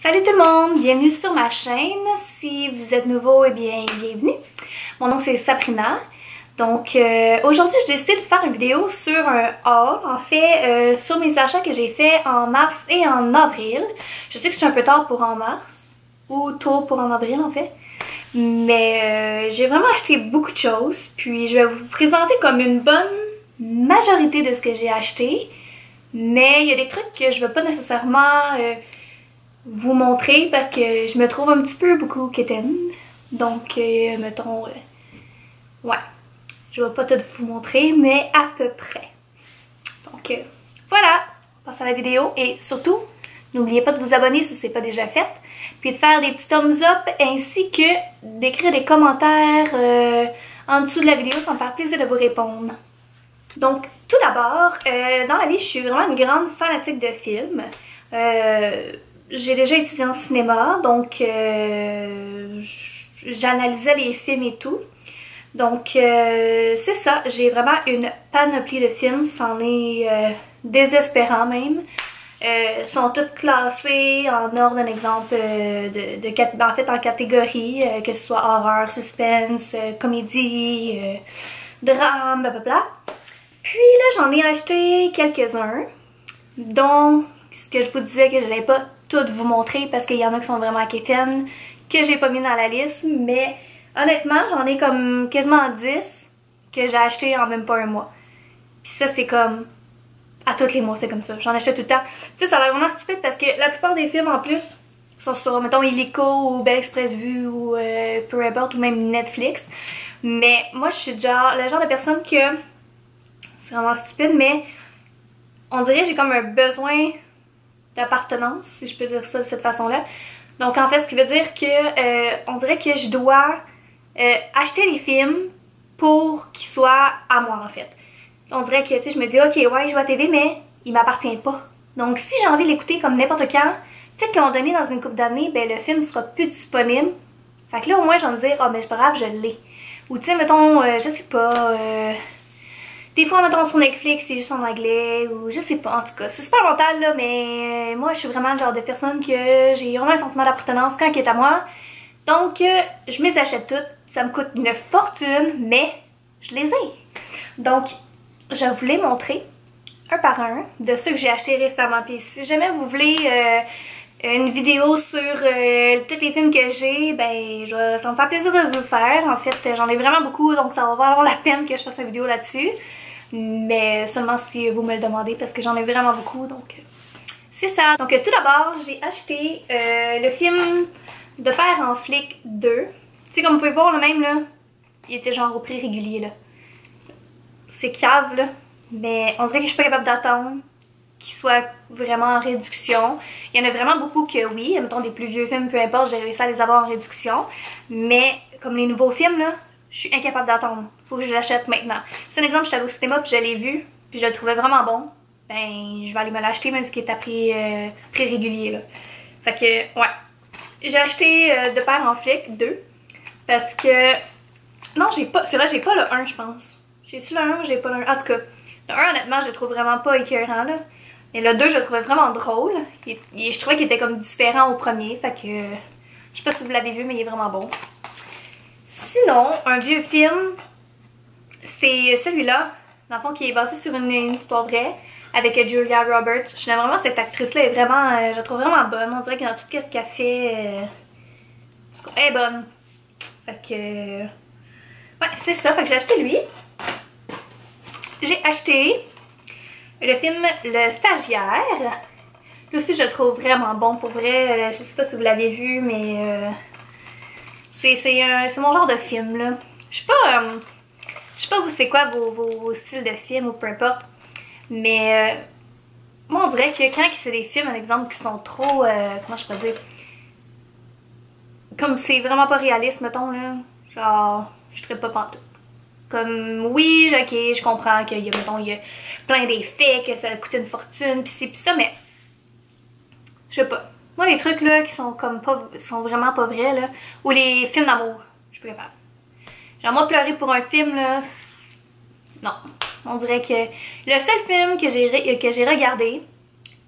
Salut tout le monde, bienvenue sur ma chaîne. Si vous êtes nouveau, eh bien bienvenue. Mon nom c'est Sabrina. Donc aujourd'hui j'ai décidé de faire une vidéo sur un haul, en fait sur mes achats que j'ai fait en mars et en avril. Je sais que c'est un peu tard pour en mars, ou tôt pour en avril en fait. Mais j'ai vraiment acheté beaucoup de choses, puis je vais vous présenter comme une bonne majorité de ce que j'ai acheté. Mais il y a des trucs que je ne vais pas nécessairement vous montrer parce que je me trouve un petit peu beaucoup quétaine. Donc, mettons, ouais, je vais pas tout vous montrer, mais à peu près. Donc, voilà, on passe à la vidéo et surtout, n'oubliez pas de vous abonner si ce n'est pas déjà fait, puis de faire des petits thumbs up ainsi que d'écrire des commentaires en dessous de la vidéo, ça me fait plaisir de vous répondre. Donc, tout d'abord, dans la vie, je suis vraiment une grande fanatique de films. J'ai déjà étudié en cinéma, donc j'analysais les films et tout. Donc, c'est ça, j'ai vraiment une panoplie de films, c'en est désespérant même. Sont toutes classées en ordre, un exemple, en fait en catégories, que ce soit horreur, suspense, comédie, drame, blablabla. Puis là, j'en ai acheté quelques-uns, dont ce que je vous disais que je n'allais pas toutes vous montrer parce qu'il y en a qui sont vraiment quétaines, que j'ai pas mis dans la liste, mais honnêtement, j'en ai comme quasiment 10 que j'ai acheté en même pas un mois. Puis ça, c'est comme à tous les mois, c'est comme ça. J'en achète tout le temps. Tu sais, ça a l'air vraiment stupide parce que la plupart des films en plus sont sur, mettons, Illico ou Belle Express Vue ou peu importe, ou même Netflix. Mais moi, je suis le genre de personne que c'est vraiment stupide, mais on dirait que j'ai comme un besoin d'appartenance, si je peux dire ça de cette façon-là. Donc en fait, ce qui veut dire que on dirait que je dois acheter les films pour qu'ils soient à moi en fait. On dirait que, tu sais, je me dis, ok, ouais, je vois la TV, mais il m'appartient pas. Donc si j'ai envie de l'écouter comme n'importe quand, peut-être qu'à un moment donné, dans une couple d'années, ben le film sera plus disponible. Fait que là, au moins, je vais me dire, oh, mais c'est pas grave, je l'ai. Ou tu sais, mettons, je sais pas, des fois, mettons, sur Netflix, c'est juste en anglais, ou je sais pas, en tout cas. C'est super mental, là, mais moi, je suis vraiment le genre de personne que j'ai vraiment un sentiment d'appartenance quand il est à moi. Donc, je me les achète toutes. Ça me coûte une fortune, mais je les ai. Donc, je vais vous les montrer, un par un, de ceux que j'ai achetés récemment. Puis si jamais vous voulez une vidéo sur tous les films que j'ai, ben, ça me fait plaisir de vous le faire. En fait, j'en ai vraiment beaucoup, donc ça va valoir la peine que je fasse une vidéo là-dessus. Mais seulement si vous me le demandez parce que j'en ai vraiment beaucoup, donc c'est ça. Donc tout d'abord, j'ai acheté le film De Père en flic 2. Tu sais, comme vous pouvez voir, le même là, il était genre au prix régulier là. C'est cave là, mais on dirait que je suis pas capable d'attendre qu'il soit vraiment en réduction. Il y en a vraiment beaucoup que oui, mettons des plus vieux films, peu importe, j'ai réussi à les avoir en réduction. Mais comme les nouveaux films là, je suis incapable d'attendre. Faut que je l'achète maintenant. C'est un exemple, j'étais allée au cinéma puis je l'ai vu, puis je le trouvais vraiment bon. Ben, je vais aller me l'acheter même si il est à prix régulier là. Fait que, ouais. J'ai acheté De Père en flic 2. Parce que... Non, j'ai pas... C'est vrai, j'ai pas le 1, je pense. J'ai-tu le 1? J'ai pas le 1. En tout cas, le 1, honnêtement, je le trouve vraiment pas écœurant là. Et le 2, je le trouvais vraiment drôle. Je trouvais qu'il était comme différent au premier. Fait que... je sais pas si vous l'avez vu, mais il est vraiment bon. Sinon, un vieux film, c'est celui-là, dans le fond, qui est basé sur une histoire vraie, avec Julia Roberts. Je l'aime vraiment, cette actrice-là est vraiment, je la trouve vraiment bonne. On dirait que dans tout ce qu'elle fait, elle est bonne. Fait que, ouais, c'est ça. Fait que j'ai acheté lui. J'ai acheté le film Le Stagiaire. Lui aussi, je le trouve vraiment bon, pour vrai. Je sais pas si vous l'avez vu, mais... c'est mon genre de film là. Je sais pas vous c'est quoi vos styles de films ou peu importe. Mais moi on dirait que quand c'est des films, un exemple, qui sont trop comment je peux dire, comme c'est vraiment pas réaliste, mettons là, genre je serais pas pantoute. Comme oui, ok, je comprends qu'il y a, mettons, il y a plein d'effets, que ça a coûté une fortune, pis ci pis ça, mais je sais pas. Moi, les trucs là qui sont comme pas, sont vraiment pas vrais là, ou les films d'amour, je suis pas capable. Genre moi pleurer pour un film là, non. On dirait que le seul film que j'ai regardé,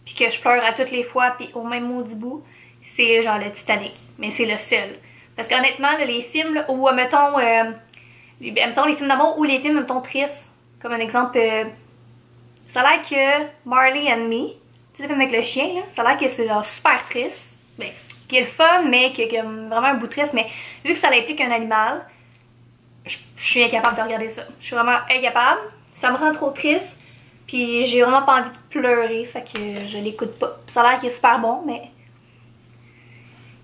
puis que je pleure à toutes les fois, puis au même maudit bout, c'est genre le Titanic. Mais c'est le seul. Parce qu'honnêtement, là, les films, là, ou mettons les films d'amour ou les films, mettons, tristes, comme un exemple, ça a l'air que Marley and Me, tu sais, le film avec le chien, là, ça a l'air que c'est genre super triste. Ben, qui est le fun, mais qui a vraiment un bout triste, mais vu que ça implique un animal, je suis incapable de regarder ça. Je suis vraiment incapable. Ça me rend trop triste. Puis j'ai vraiment pas envie de pleurer. Fait que je l'écoute pas. Ça a l'air qu'il est super bon, mais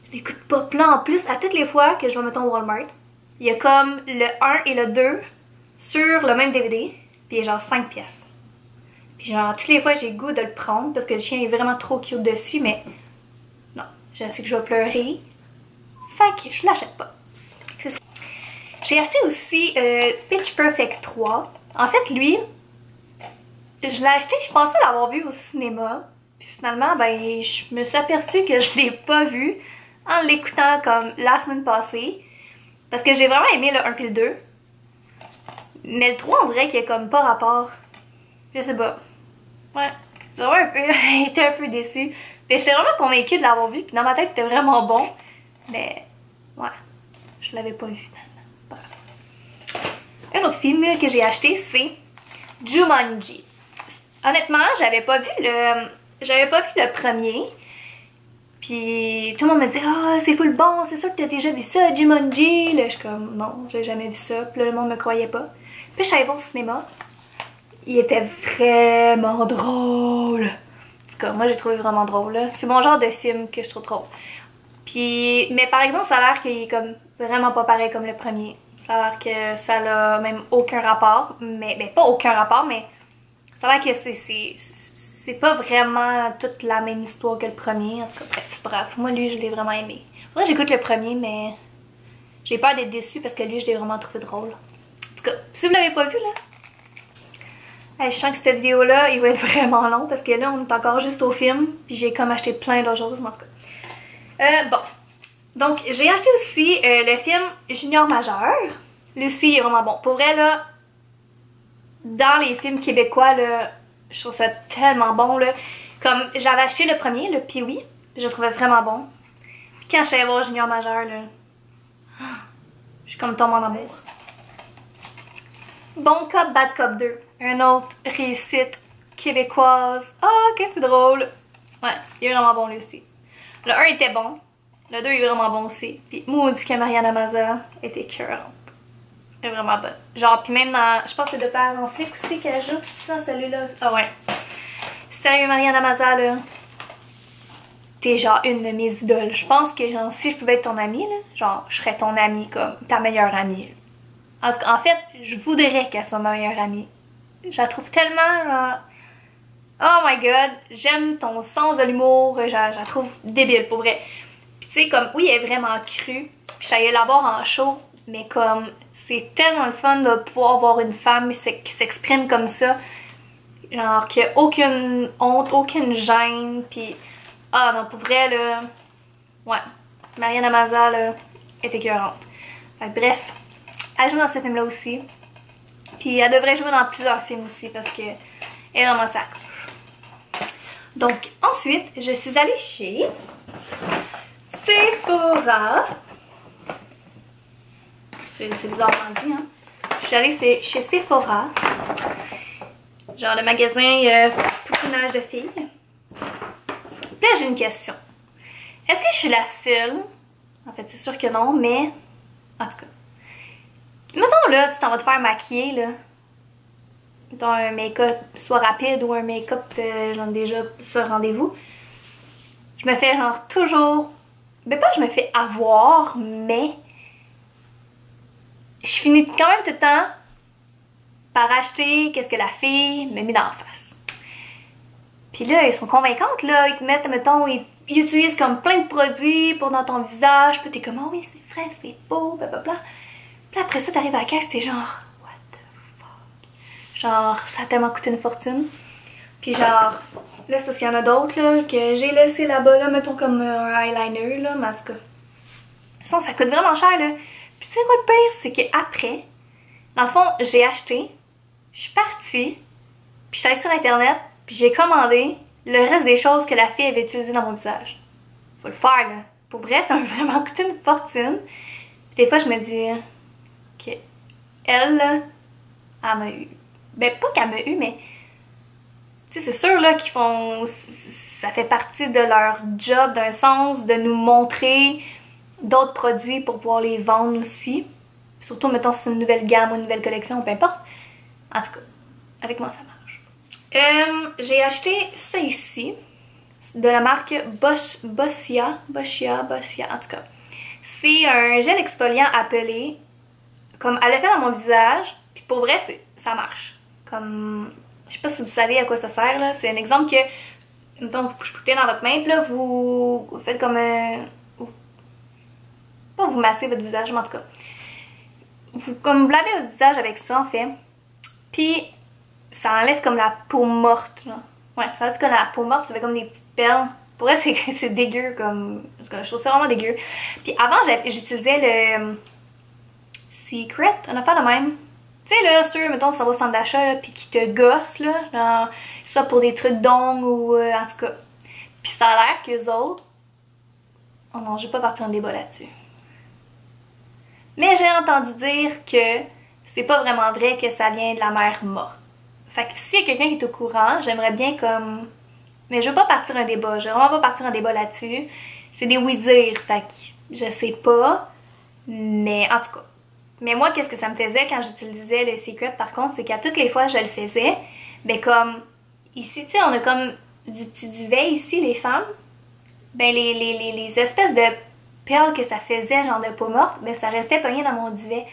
je l'écoute pas. Puis là, en plus, à toutes les fois que je vais mettons au Walmart, il y a comme le 1 et le 2 sur le même DVD. Puis il y a genre 5 pièces. Puis genre, toutes les fois, j'ai le goût de le prendre parce que le chien est vraiment trop cute dessus, mais non, je sais que je vais pleurer. Fait que je l'achète pas. C'est ça. J'ai acheté aussi Pitch Perfect 3. En fait, lui, je l'ai acheté, je pensais l'avoir vu au cinéma. Puis finalement, ben, je me suis aperçue que je l'ai pas vu en l'écoutant comme la semaine passée. Parce que j'ai vraiment aimé le 1 et le 2. Mais le 3, on dirait qu'il y a comme pas rapport. Je sais pas. Ouais, j'ai vraiment été un peu déçue. Mais j'étais vraiment convaincue de l'avoir vu. Puis dans ma tête, c'était vraiment bon. Mais, ouais, je l'avais pas vu finalement. Un autre film que j'ai acheté, c'est Jumanji. Honnêtement, j'avais pas vu le premier. Puis tout le monde me dit ah, c'est full bon, c'est sûr que t'as déjà vu ça, Jumanji. Là, je suis comme non, j'ai jamais vu ça. Puis là, le monde me croyait pas. Puis je suis allée voir au cinéma. Il était vraiment drôle. En tout cas, moi j'ai trouvé vraiment drôle. C'est mon genre de film que je trouve drôle. Puis, mais par exemple, ça a l'air qu'il est comme vraiment pas pareil comme le premier. Ça a l'air que ça n'a même aucun rapport. Mais ben, pas aucun rapport, mais ça a l'air que c'est pas vraiment toute la même histoire que le premier. En tout cas, bref. Moi, lui, je l'ai vraiment aimé. Faudrait que j'écoute le premier, mais j'ai peur d'être déçue parce que lui, je l'ai vraiment trouvé drôle. En tout cas, si vous l'avez pas vu, là, je sens que cette vidéo-là, il va être vraiment long parce que là, on est encore juste au film. Puis j'ai comme acheté plein d'autres choses, mais en tout cas. Bon. Donc, j'ai acheté aussi le film Junior Majeur. Lui aussi, il est vraiment bon. Pour vrai, là, dans les films québécois, là, je trouve ça tellement bon, là. Comme, j'avais acheté le premier, le Pee-wee, je le trouvais vraiment bon. Puis quand je suis allée voir Junior Majeur, là, je suis comme tombée en amour. Bon Cop, Bad Cop 2. Un autre réussite québécoise. Ah, qu'est-ce que c'est drôle. Ouais, il est vraiment bon, lui aussi. Le 1 était bon. Le 2 est vraiment bon aussi. Puis maudit que Mariana Maza était écœurante. Elle est vraiment bonne. Genre, puis même dans... Je pense que c'est de Père en flic aussi qu'elle joue. Ça, celui-là. Ah ouais. Sérieux, Mariana Maza, là. T'es genre une de mes idoles. Je pense que genre, si je pouvais être ton amie, là, genre, je serais ton amie comme ta meilleure amie. En tout cas, en fait, je voudrais qu'elle soit ma meilleure amie. Je la trouve tellement, genre... Oh my god, j'aime ton sens de l'humour. Je la trouve débile, pour vrai. Puis tu sais, comme, oui, elle est vraiment crue. Puis j'allais la voir en show. Mais comme, c'est tellement le fun de pouvoir voir une femme qui s'exprime comme ça. Genre, qu'il n'y a aucune honte, aucune gêne. Puis, ah non, pour vrai, là, ouais. Mariana Maza, là, est écœurante. Bref, elle joue dans ce film-là aussi. Puis elle devrait jouer dans plusieurs films aussi parce que elle est vraiment sacre. Donc, ensuite, je suis allée chez Sephora. C'est bizarrement dit, hein. Je suis allée chez Sephora. Genre le magasin pouponage de filles. Puis là, j'ai une question. Est-ce que je suis la seule? En fait, c'est sûr que non, mais... En tout cas. Mettons là, tu t'en vas te faire maquiller, là. Mettons un make-up soit rapide ou un make-up genre déjà sur rendez-vous. Je me fais genre toujours... Ben pas je me fais avoir, mais... Je finis quand même tout le temps par acheter qu'est-ce que la fille me met dans la face. Puis là, ils sont convaincantes, là. Ils te mettent, mettons, ils utilisent comme plein de produits pour dans ton visage. Puis t'es comme, oh oui, c'est frais, c'est beau, blablabla. Puis après ça, t'arrives à la caisse, t'es genre, what the fuck? Genre, ça a tellement coûté une fortune. Puis genre, là, c'est parce qu'il y en a d'autres, là, que j'ai laissé là-bas, là, mettons comme un eyeliner, là. Mais en tout cas, sinon, ça coûte vraiment cher, là. Puis tu sais quoi le pire, c'est qu'après, dans le fond, j'ai acheté, je suis partie, puis je suis allée sur internet, puis j'ai commandé le reste des choses que la fille avait utilisées dans mon visage. faut le faire, là. Pour vrai, ça m'a vraiment coûté une fortune. Puis des fois, je me dis que elle, là, elle m'a eu. Ben, pas qu'elle m'a eu, mais tu sais, c'est sûr là qu'ils font. Ça fait partie de leur job, d'un sens, de nous montrer d'autres produits pour pouvoir les vendre aussi. Surtout, mettons, si c'est une nouvelle gamme ou une nouvelle collection, peu importe. En tout cas, avec moi, ça marche. J'ai acheté ça ici, de la marque Boscia, en tout cas. C'est un gel exfoliant appelé, comme elle l'a fait dans mon visage, puis pour vrai, ça marche. Comme, je sais pas si vous savez à quoi ça sert, là. C'est un exemple que, mettons, vous poutez dans votre main, puis là, vous faites comme pas vous massez votre visage, mais en tout cas. Comme vous lavez votre visage avec ça, en fait. Puis, ça enlève comme la peau morte, là. Ouais, ça enlève comme la peau morte, ça fait comme des petites perles. Pour vrai, c'est dégueu, comme. Je trouve ça vraiment dégueu. Puis avant, j'utilisais le Secret, un affaire de même. Tu sais, là, sûr, mettons, ça va au centre d'achat, puis qui te gosse, là. Genre, ça pour des trucs d'ongles ou. En tout cas. Puis ça a l'air qu'eux autres. Oh non, je vais pas partir en débat là-dessus. Mais j'ai entendu dire que c'est pas vraiment vrai que ça vient de la mer morte. Fait que s'il y a quelqu'un qui est au courant, j'aimerais bien comme. Mais je veux pas partir un débat, je veux vraiment pas partir un débat là-dessus. C'est des oui-dire, fait que je sais pas. Mais en tout cas. Mais moi, qu'est-ce que ça me faisait quand j'utilisais le Secret par contre, c'est qu'à toutes les fois que je le faisais, ben comme ici, tu sais, on a comme du petit duvet ici, les femmes. Ben les espèces de perles que ça faisait, genre de peau morte, ben ça restait pogné dans mon duvet.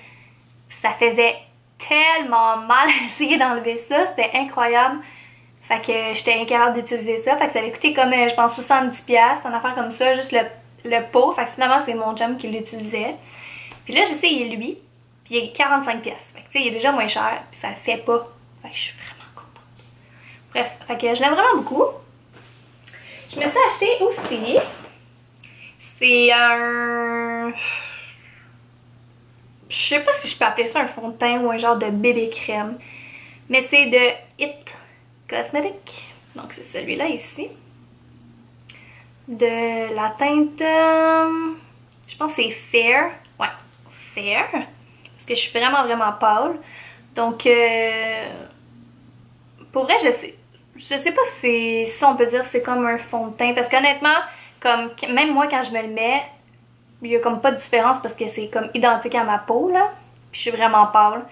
Ça faisait tellement mal essayer d'enlever ça, c'était incroyable. Fait que j'étais incapable d'utiliser ça. Fait que ça avait coûté comme, je pense, 70$, une affaire comme ça, juste le pot. Fait que finalement, c'est mon chum qui l'utilisait. Puis là, je sais, il est lui. Puis il est 45$. Fait que tu sais, il est déjà moins cher. Puis ça le fait pas. Fait que je suis vraiment contente. Bref, fait que je l'aime vraiment beaucoup. Je me suis acheté aussi. C'est un. Je sais pas si je peux appeler ça un fond de teint ou un genre de bébé crème. Mais c'est de It Cosmetics. Donc c'est celui-là ici. De la teinte. Je pense que c'est Fair. Ouais, Fair. Parce que je suis vraiment pâle. Donc pour vrai, je sais pas si on peut dire que c'est comme un fond de teint. Parce qu'honnêtement, comme même moi quand je me le mets, il y a comme pas de différence parce que c'est comme identique à ma peau là. Puis je suis vraiment pâle.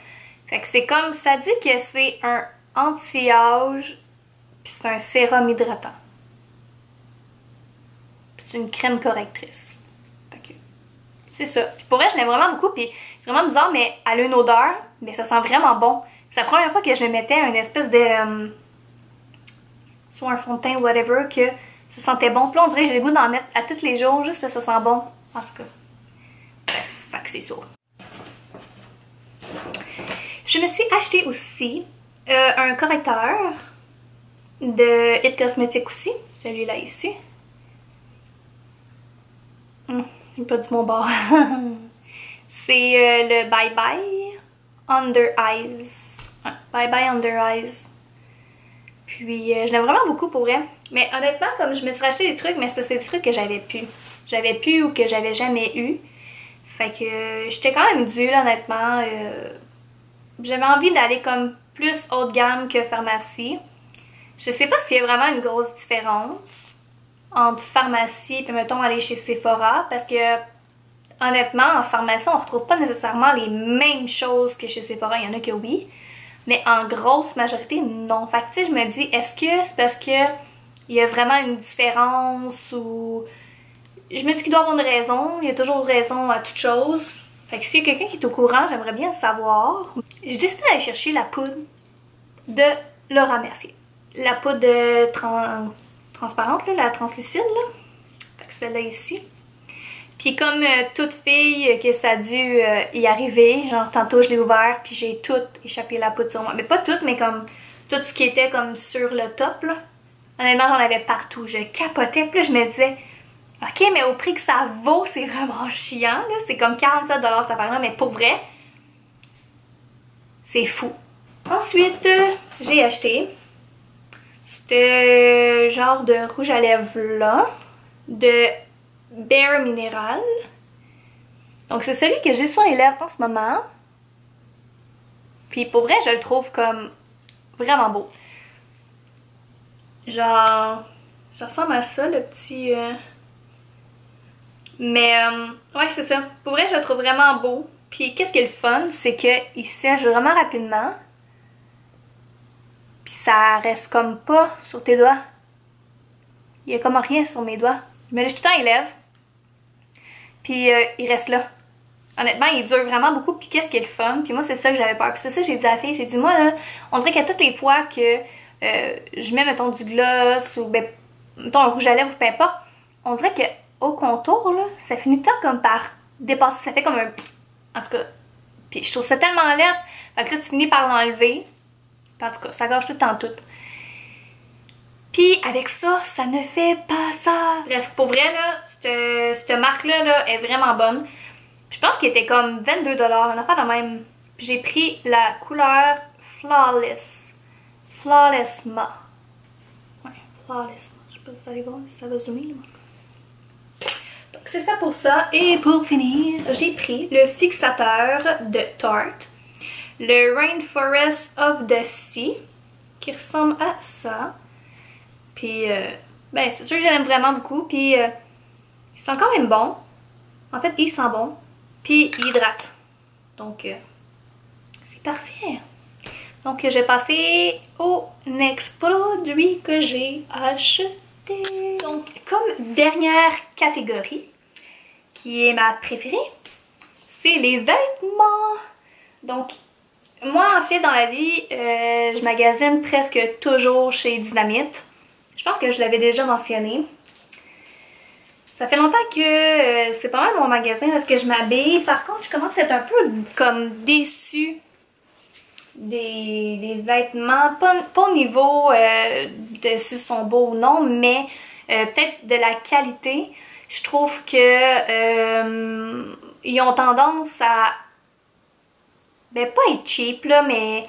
Fait que c'est comme, ça dit que c'est un anti-âge, puis c'est un sérum hydratant. Puis c'est une crème correctrice. Fait que c'est ça. Puis pour vrai, je l'aime vraiment beaucoup, puis c'est vraiment bizarre, mais elle a une odeur, mais ça sent vraiment bon. C'est la première fois que je me mettais une espèce de... soit un fond de teint ou whatever, que ça sentait bon. Puis là, on dirait que j'ai le goût d'en mettre à tous les jours, juste parce que ça sent bon. En tout cas. Bref, fait que c'est ça. Je me suis acheté aussi un correcteur de It Cosmetics aussi, celui-là ici. J'ai pas dit mon bord. C'est le Bye Bye Under Eyes. Ouais, Bye Bye Under Eyes. Puis je l'aime vraiment beaucoup pour vrai. Mais honnêtement, comme je me suis racheté des trucs, mais c'est parce que c'est des trucs que j'avais plus. J'avais plus ou que j'avais jamais eu. Fait que j'étais quand même due là, honnêtement. J'avais envie d'aller comme plus haut de gamme que pharmacie. Je sais pas s'il y a vraiment une grosse différence entre pharmacie et mettons aller chez Sephora parce que honnêtement en pharmacie on retrouve pas nécessairement les mêmes choses que chez Sephora. Il y en a que oui, mais en grosse majorité non. Fait que tu sais, je me dis est-ce que c'est parce que il y a vraiment une différence ou... Je me dis qu'il doit y avoir une raison. Il y a toujours raison à toute chose. Fait que s'il y a quelqu'un qui est au courant, j'aimerais bien le savoir. J'ai décidé d'aller chercher la poudre de Laura Mercier. La poudre transparente, là, la translucide, là. Fait que celle-là ici. Puis comme toute fille que ça a dû y arriver, genre tantôt je l'ai ouvert puis j'ai tout échappé la poudre sur moi. Mais pas toute, mais comme tout ce qui était comme sur le top, là. Honnêtement, j'en avais partout. Je capotais. Puis là, je me disais... Ok, mais au prix que ça vaut, c'est vraiment chiant, là. C'est comme 47$ cette affaire-là, mais pour vrai, c'est fou. Ensuite, j'ai acheté ce genre de rouge à lèvres là, de Bare Mineral. Donc c'est celui que j'ai sur les lèvres en ce moment. Puis pour vrai, je le trouve comme vraiment beau. Genre, ça ressemble à ça, le petit... Mais, ouais, c'est ça. Pour vrai, je le trouve vraiment beau. Puis qu'est-ce qui est le fun, c'est qu'il sèche vraiment rapidement. Puis ça reste comme pas sur tes doigts. Il y a comme rien sur mes doigts. Je me lèche tout le temps les lèvres. Puis il reste là. Honnêtement, il dure vraiment beaucoup. Puis qu'est-ce qui est le fun? Puis moi, c'est ça que j'avais peur. Puis c'est ça que j'ai dit à la fille. J'ai dit, moi, là, on dirait qu'à toutes les fois que je mets, mettons, du gloss ou, ben, mettons, un rouge à lèvres ou peu importe, on dirait qu'au contour, là, ça finit tout le temps comme par dépasser. Ça fait comme un... En tout cas. Puis je trouve ça tellement laid. Fait que là, tu finis par l'enlever. Puis en tout cas, ça gâche tout le temps tout. Puis avec ça, ça ne fait pas ça. Bref, pour vrai, là, cette marque-là là, est vraiment bonne. Je pense qu'il était comme 22$, une affaire de même. Puis j'ai pris la couleur Flawless. Flawless Ma. Ouais, Flawless Ma. Je sais pas si vous allez voir, si ça va zoomer. Là. Donc c'est ça pour ça. Et pour finir, j'ai pris le fixateur de Tarte. Le Rainforest of the Sea. Qui ressemble à ça. Puis, ben c'est sûr que j'aime vraiment beaucoup. Puis, ils sont quand même bons. En fait, ils sont bons. Puis il hydrate. Donc c'est parfait. Donc je vais passer au next produit que j'ai acheté. Donc comme dernière catégorie, qui est ma préférée, c'est les vêtements. Donc moi en fait dans la vie, je magasine presque toujours chez Dynamite. Je pense que je l'avais déjà mentionné. Ça fait longtemps que c'est pas mal mon magasin où est-ce que je m'habille. Par contre, je commence à être un peu comme déçue des vêtements. Pas au niveau de s'ils sont beaux ou non, mais peut-être de la qualité. Je trouve que ils ont tendance à... Ben, pas être cheap, là, mais...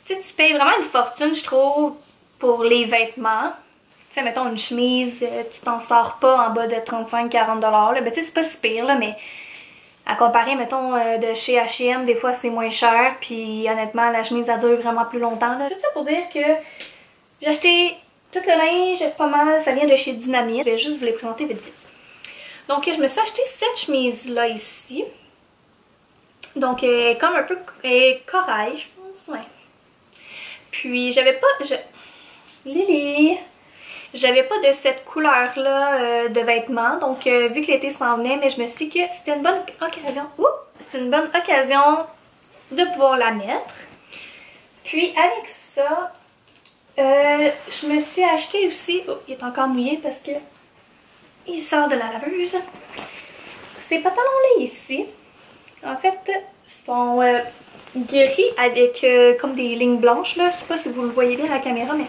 Tu sais, tu payes vraiment une fortune, je trouve, pour les vêtements. Tu sais, mettons une chemise, tu t'en sors pas en bas de 35-40$. Ben, tu sais, c'est pas si pire, là, mais à comparer, mettons, de chez H&M, des fois, c'est moins cher. Puis, honnêtement, la chemise, elle dure vraiment plus longtemps, là. Tout ça pour dire que j'ai acheté tout le linge, pas mal, ça vient de chez Dynamite. Je vais juste vous les présenter vite vite. Donc, je me suis acheté cette chemise-là, ici. Donc, comme un peu corail, je pense, ouais. Puis, j'avais pas... Lily! J'avais pas de cette couleur-là de vêtements, donc vu que l'été s'en venait, mais je me suis dit que c'était une bonne occasion. C'était une bonne occasion de pouvoir la mettre. Puis avec ça, je me suis acheté aussi... Oh, il est encore mouillé parce que il sort de la laveuse. Ces pantalons-là ici, en fait, sont gris avec comme des lignes blanches, là. Je sais pas si vous le voyez bien à la caméra, mais...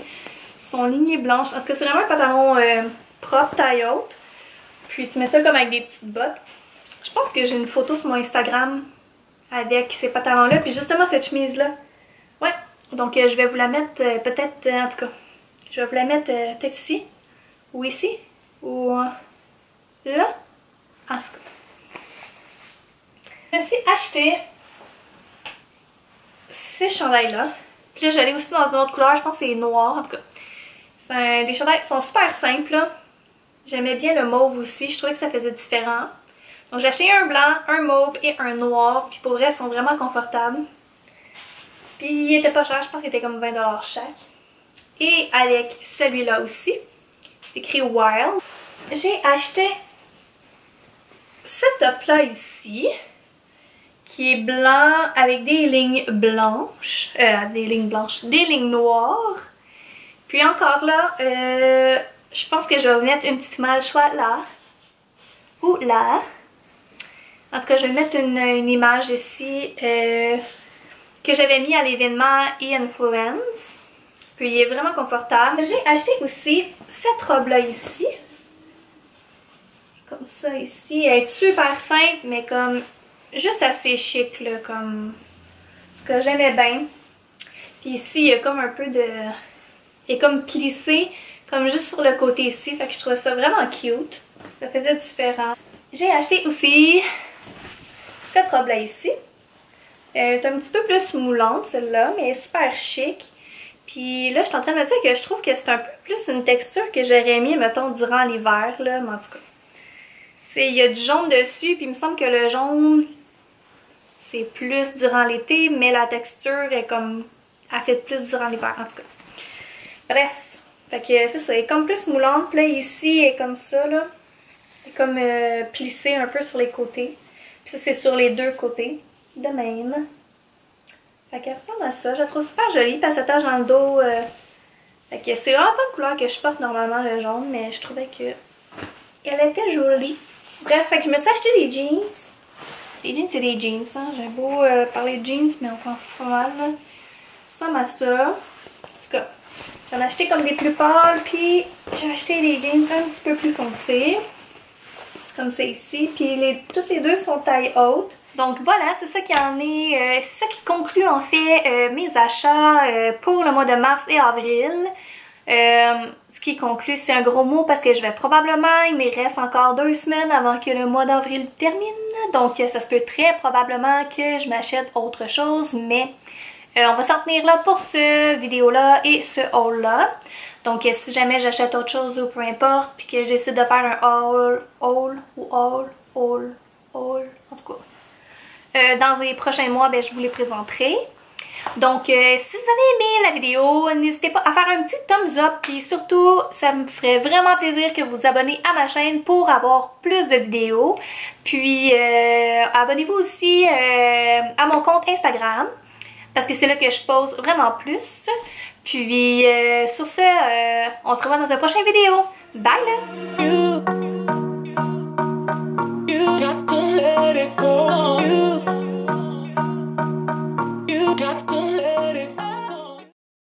sont lignées blanches. Parce que c'est vraiment un pantalon propre, taille haute. Puis tu mets ça comme avec des petites bottes. Je pense que j'ai une photo sur mon Instagram avec ces pantalons-là. Puis justement cette chemise-là. Ouais. Donc je vais vous la mettre peut-être, en tout cas. Je vais vous la mettre peut-être ici. Ou ici. Ou là. En tout cas. Je me suis acheté ces chandails-là. Puis là j'allais aussi dans une autre couleur. Je pense que c'est noir. En tout cas. Les chandails sont super simples. J'aimais bien le mauve aussi. Je trouvais que ça faisait différent. Donc j'ai acheté un blanc, un mauve et un noir. Puis pour vrai, ils sont vraiment confortables. Puis ils étaient pas chers. Je pense qu'ils étaient comme 20$ chaque. Et avec celui-là aussi. Écrit Wild. J'ai acheté ce top-là ici. Qui est blanc avec des lignes blanches. Des lignes noires. Puis encore là, je pense que je vais mettre une petite malle soit là ou là. En tout cas, je vais mettre une image ici que j'avais mis à l'événement e-influence. Puis il est vraiment confortable. J'ai acheté aussi cette robe-là ici. Comme ça ici. Elle est super simple, mais comme juste assez chic là. Comme ce que j'aimais bien. Puis ici, il y a comme un peu de... Et comme plissé, comme juste sur le côté ici. Fait que je trouvais ça vraiment cute. Ça faisait différent. J'ai acheté aussi cette robe-là ici. Elle est un petit peu plus moulante, celle-là, mais elle est super chic. Puis là, je suis en train de me dire que je trouve que c'est un peu plus une texture que j'aurais mis, mettons, durant l'hiver, là, mais en tout cas. Tu sais, il y a du jaune dessus, puis il me semble que le jaune, c'est plus durant l'été, mais la texture est comme... elle fait plus durant l'hiver, en tout cas. Bref, fait que c'est ça, elle est comme plus moulante. Puis là, ici, elle est comme ça, là. Elle est comme plissée un peu sur les côtés. Puis ça, c'est sur les deux côtés, de même. Fait qu'elle ressemble à ça. Je la trouve super jolie, puis elle s'attache dans le dos. Fait que c'est vraiment pas une couleur que je porte normalement, le jaune, mais je trouvais que elle était jolie. Bref, fait que je me suis acheté des jeans. Les jeans, c'est des jeans, hein. J'ai beau parler de jeans, mais on s'en fout mal, là. Ça ressemble à ça. En tout cas, j'en ai acheté comme des plus pâles, puis j'ai acheté des jeans un petit peu plus foncés. Comme ça ici. Puis toutes les deux sont taille haute. Donc voilà, c'est ça qui en est. C'est ça qui conclut en fait mes achats pour le mois de mars et avril. Ce qui conclut, c'est un gros mot parce que je vais probablement, il me reste encore 2 semaines avant que le mois d'avril termine. Donc ça se peut très probablement que je m'achète autre chose, mais on va s'en tenir là pour ce vidéo-là et ce haul-là. Donc si jamais j'achète autre chose ou peu importe, puis que je décide de faire un haul, en tout cas, dans les prochains mois, ben, je vous les présenterai. Donc, si vous avez aimé la vidéo, n'hésitez pas à faire un petit thumbs up. Puis surtout, ça me ferait vraiment plaisir que vous vous abonnez à ma chaîne pour avoir plus de vidéos. Puis, abonnez-vous aussi à mon compte Instagram. Parce que c'est là que je pose vraiment plus. Puis, sur ce, on se revoit dans une prochaine vidéo. Bye là! You got to